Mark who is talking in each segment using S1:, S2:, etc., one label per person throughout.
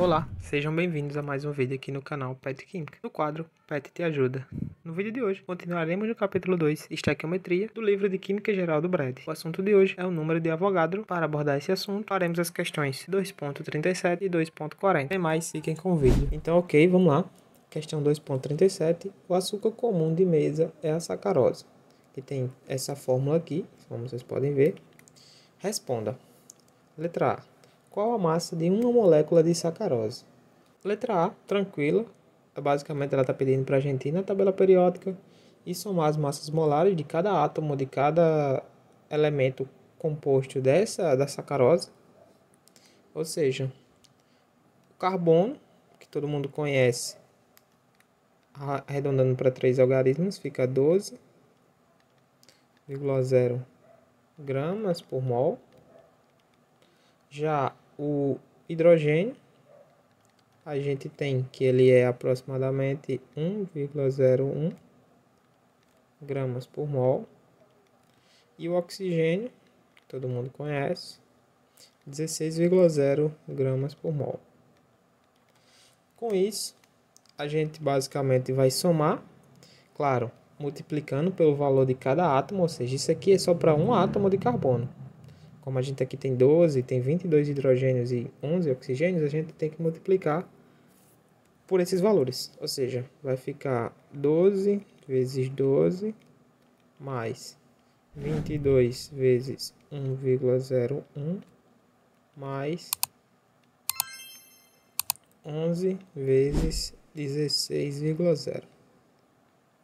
S1: Olá, sejam bem-vindos a mais um vídeo aqui no canal PET Química, no quadro PET Te Ajuda. No vídeo de hoje, continuaremos no capítulo 2, Estequiometria, do livro de Química Geral do Brad. O assunto de hoje é o número de Avogadro. Para abordar esse assunto, faremos as questões 2.37 e 2.40. Sem mais, fiquem com o vídeo. Então, ok, vamos lá. Questão 2.37. O açúcar comum de mesa é a sacarose, que tem essa fórmula aqui, como vocês podem ver. Responda. Letra A. Qual a massa de uma molécula de sacarose? Letra A, tranquila. Basicamente ela está pedindo para a gente ir na tabela periódica e somar as massas molares de cada átomo, de cada elemento composto da sacarose. Ou seja, o carbono, que todo mundo conhece, arredondando para 3 algarismos, fica 12,0 gramas por mol. Já o hidrogênio, a gente tem que ele é aproximadamente 1,01 gramas por mol. E o oxigênio, que todo mundo conhece, 16,0 gramas por mol. Com isso, a gente basicamente vai somar, claro, multiplicando pelo valor de cada átomo, ou seja, isso aqui é só para um átomo de carbono. Como a gente aqui tem 12, tem 22 hidrogênios e 11 oxigênios, a gente tem que multiplicar por esses valores. Ou seja, vai ficar 12 vezes 12 mais 22 vezes 1,01 mais 11 vezes 16,0.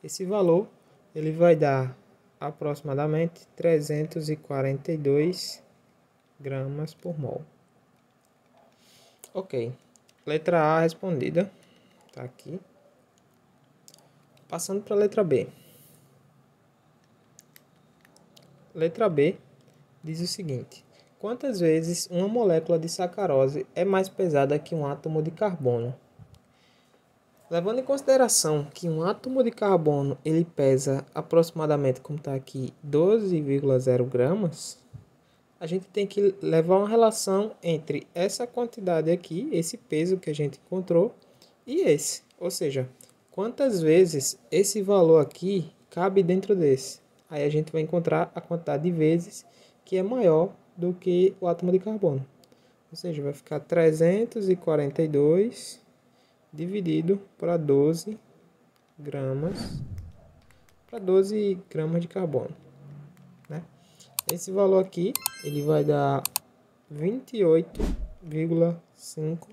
S1: Esse valor ele vai dar aproximadamente 342 gramas por mol. Ok, letra A respondida, tá aqui. Passando para a letra B. Letra B diz o seguinte: quantas vezes uma molécula de sacarose é mais pesada que um átomo de carbono? Levando em consideração que um átomo de carbono ele pesa aproximadamente, como está aqui, 12,0 gramas, a gente tem que levar uma relação entre essa quantidade aqui, esse peso que a gente encontrou, e esse. Ou seja, quantas vezes esse valor aqui cabe dentro desse. Aí a gente vai encontrar a quantidade de vezes que é maior do que o átomo de carbono. Ou seja, vai ficar 342 dividido para 12 gramas, de carbono, né? Esse valor aqui, ele vai dar 28,5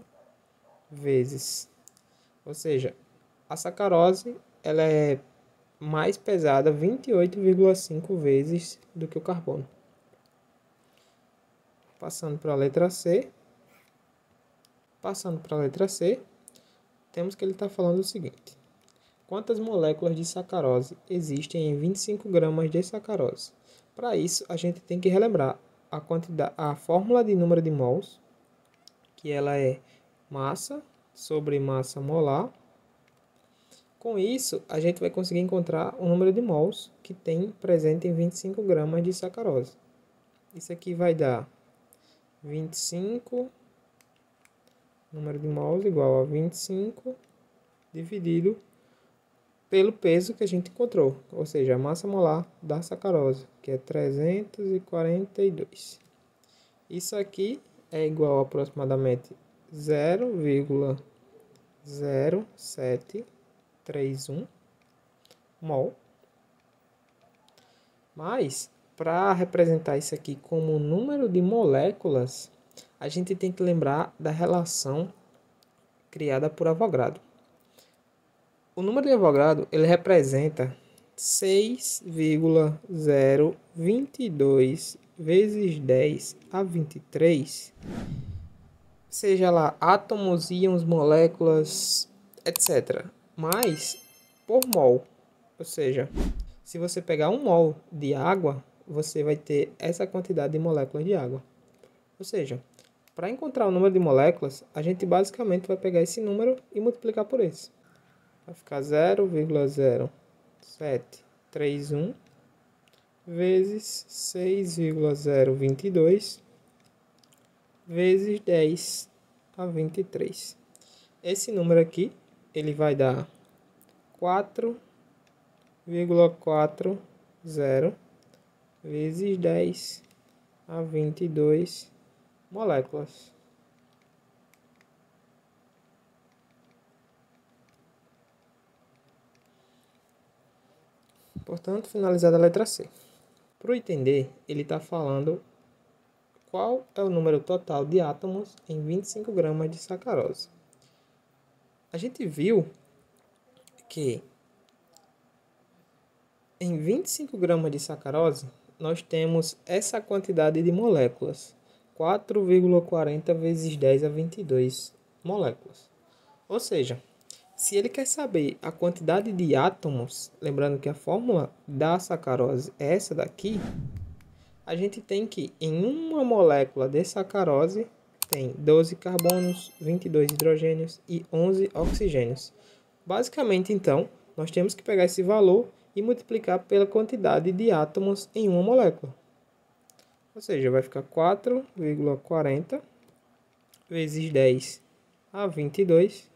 S1: vezes. Ou seja, a sacarose, ela é mais pesada 28,5 vezes do que o carbono. Passando para a letra C. Temos que ele está falando o seguinte: quantas moléculas de sacarose existem em 25 gramas de sacarose? Para isso, a gente tem que relembrar a fórmula de número de mols, que ela é massa sobre massa molar. Com isso, a gente vai conseguir encontrar o número de mols que tem presente em 25 gramas de sacarose. Isso aqui vai dar 25, número de mols igual a 25 dividido pelo peso que a gente encontrou, ou seja, a massa molar da sacarose, que é 342. Isso aqui é igual a aproximadamente 0,0731 mol. Mas, para representar isso aqui como número de moléculas, a gente tem que lembrar da relação criada por Avogadro. O número de Avogadro, ele representa 6,022 vezes 10 a 23, seja lá átomos, íons, moléculas, etc. Mas por mol. Ou seja, se você pegar 1 mol de água, você vai ter essa quantidade de moléculas de água. Ou seja, para encontrar o número de moléculas, a gente basicamente vai pegar esse número e multiplicar por esse. Vai ficar 0,0731 vezes 6,022 vezes 10 a 23. Esse número aqui, ele vai dar 4,40 vezes 10 a 22 moléculas. Portanto, finalizada a letra C. Para o item D, ele está falando qual é o número total de átomos em 25 gramas de sacarose. A gente viu que em 25 gramas de sacarose, nós temos essa quantidade de moléculas, 4,40 vezes 10 a 22 moléculas. Ou seja, se ele quer saber a quantidade de átomos, lembrando que a fórmula da sacarose é essa daqui, a gente tem que em uma molécula de sacarose tem 12 carbonos, 22 hidrogênios e 11 oxigênios. Basicamente, então, nós temos que pegar esse valor e multiplicar pela quantidade de átomos em uma molécula. Ou seja, vai ficar 4,40 vezes 10 a 22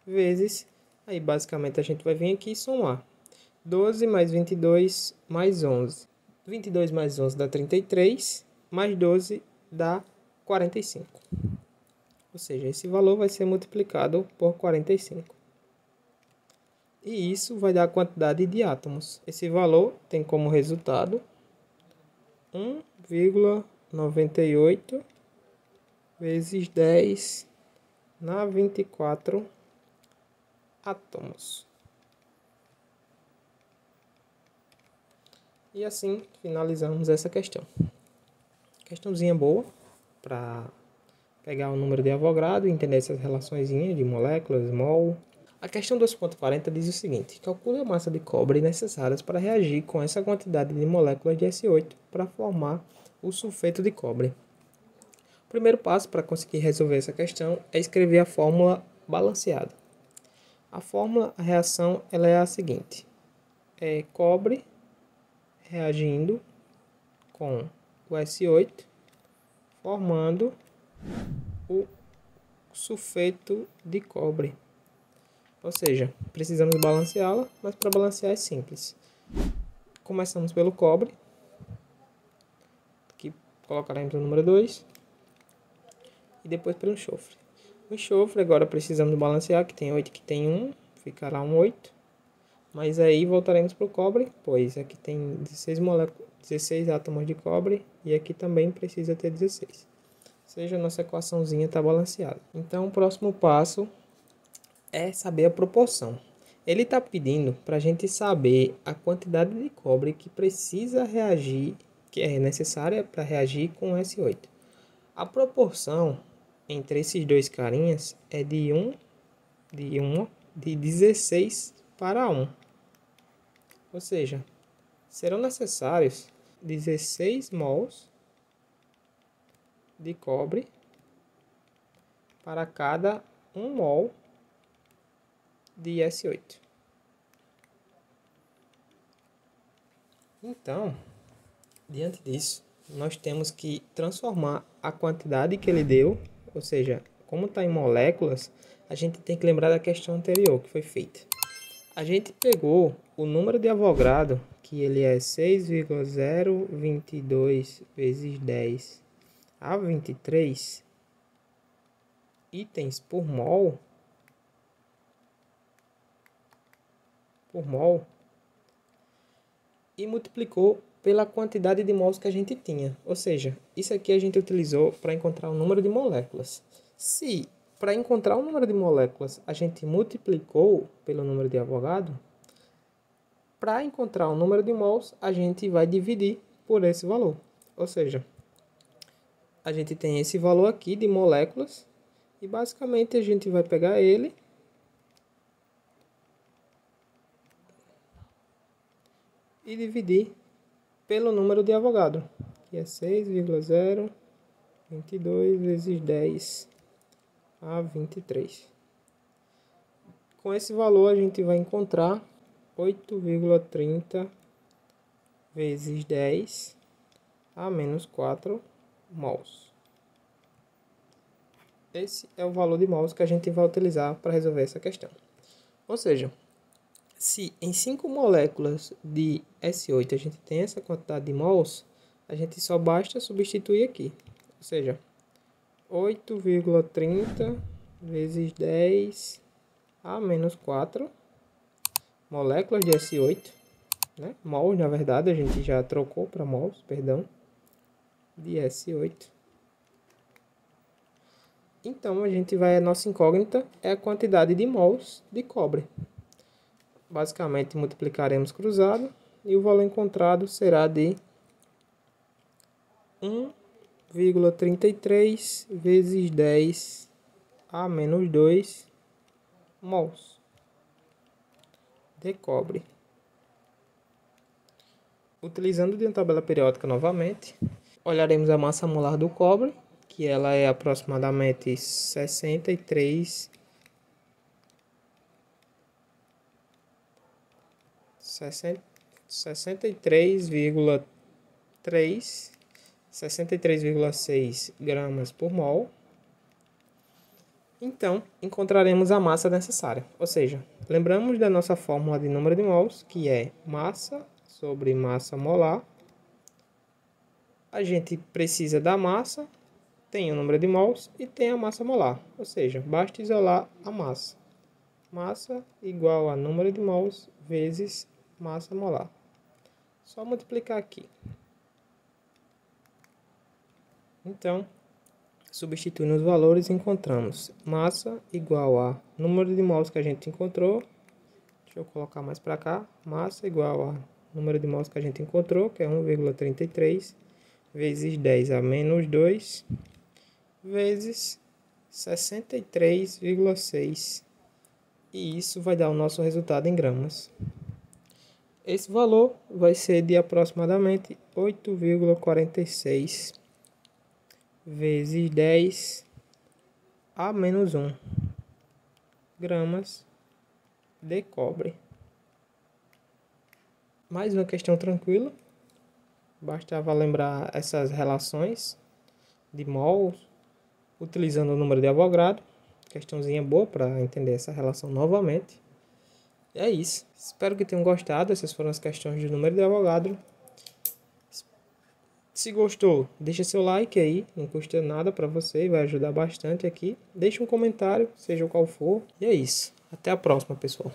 S1: vezes, aí basicamente a gente vai vir aqui e somar. 12 mais 22 mais 11. 22 mais 11 dá 33, mais 12 dá 45. Ou seja, esse valor vai ser multiplicado por 45. E isso vai dar a quantidade de átomos. Esse valor tem como resultado 1,98 vezes 10 na 24 átomos. E assim finalizamos essa questão. Questãozinha boa para pegar o número de Avogadro e entender essas relações de moléculas, mol. A questão 2.40 diz o seguinte: calcule a massa de cobre necessárias para reagir com essa quantidade de moléculas de S8 para formar o sulfeto de cobre. O primeiro passo para conseguir resolver essa questão é escrever a fórmula balanceada. A fórmula, a reação, ela é a seguinte: é cobre reagindo com o S8, formando o sulfeto de cobre. Ou seja, precisamos balanceá-la, mas para balancear é simples. Começamos pelo cobre, que colocaremos o número 2, e depois pelo enxofre. O enxofre agora precisamos balancear, que tem 8, que tem 1, ficará um 8. Mas aí voltaremos para o cobre, pois aqui tem 16 moléculas, 16 átomos de cobre e aqui também precisa ter 16. Ou seja, a nossa equaçãozinha está balanceada. Então o próximo passo é saber a proporção. Ele está pedindo para a gente saber a quantidade de cobre que precisa reagir, que é necessária para reagir com S8. A proporção entre esses dois carinhas é de 16 para 1. Ou seja, serão necessários 16 mols de cobre para cada 1 mol de S8. Então, diante disso, nós temos que transformar a quantidade que ele deu, ou seja, como está em moléculas, a gente tem que lembrar da questão anterior que foi feita. A gente pegou o número de Avogadro, que ele é 6,022 vezes 10 a 23 itens por mol, e multiplicou pela quantidade de mols que a gente tinha. Ou seja, isso aqui a gente utilizou para encontrar o número de moléculas. Se para encontrar o número de moléculas a gente multiplicou pelo número de Avogadro, para encontrar o número de mols a gente vai dividir por esse valor. Ou seja, a gente tem esse valor aqui de moléculas e basicamente a gente vai pegar ele e dividir pelo número de Avogadro, que é 6,022 vezes 10 a 23. Com esse valor a gente vai encontrar 8,30 vezes 10 a menos 4 mols. Esse é o valor de mols que a gente vai utilizar para resolver essa questão. Ou seja, se em 5 moléculas de S8 a gente tem essa quantidade de mols, a gente só basta substituir aqui. Ou seja, 8,30 vezes 10 a menos 4 moléculas de S8, né? Mols, na verdade, a gente já trocou para mols, perdão, de S8. Então, a nossa incógnita é a quantidade de mols de cobre. Basicamente, multiplicaremos cruzado e o valor encontrado será de 1,33 vezes 10 a menos 2 mols de cobre. Utilizando de uma tabela periódica novamente, olharemos a massa molar do cobre, que ela é aproximadamente 63,6 gramas por mol. Então, encontraremos a massa necessária. Ou seja, lembramos da nossa fórmula de número de mols, que é massa sobre massa molar. A gente precisa da massa, tem o número de mols e tem a massa molar. Ou seja, basta isolar a massa. Massa igual a número de mols vezes massa molar. Só multiplicar aqui. Então, substituindo os valores, encontramos massa igual a número de mols que a gente encontrou. Deixa eu colocar mais para cá. Massa igual a número de mols que a gente encontrou, que é 1,33 vezes 10 a menos 2 vezes 63,6. E isso vai dar o nosso resultado em gramas. Esse valor vai ser de aproximadamente 8,46 vezes 10 a menos 1 gramas de cobre. Mais uma questão tranquila. Bastava lembrar essas relações de mols utilizando o número de Avogadro. Questãozinha boa para entender essa relação novamente. É isso. Espero que tenham gostado. Essas foram as questões de número de Avogadro. Se gostou, deixa seu like aí. Não custa nada para você e vai ajudar bastante aqui. Deixe um comentário, seja qual for. E é isso. Até a próxima, pessoal.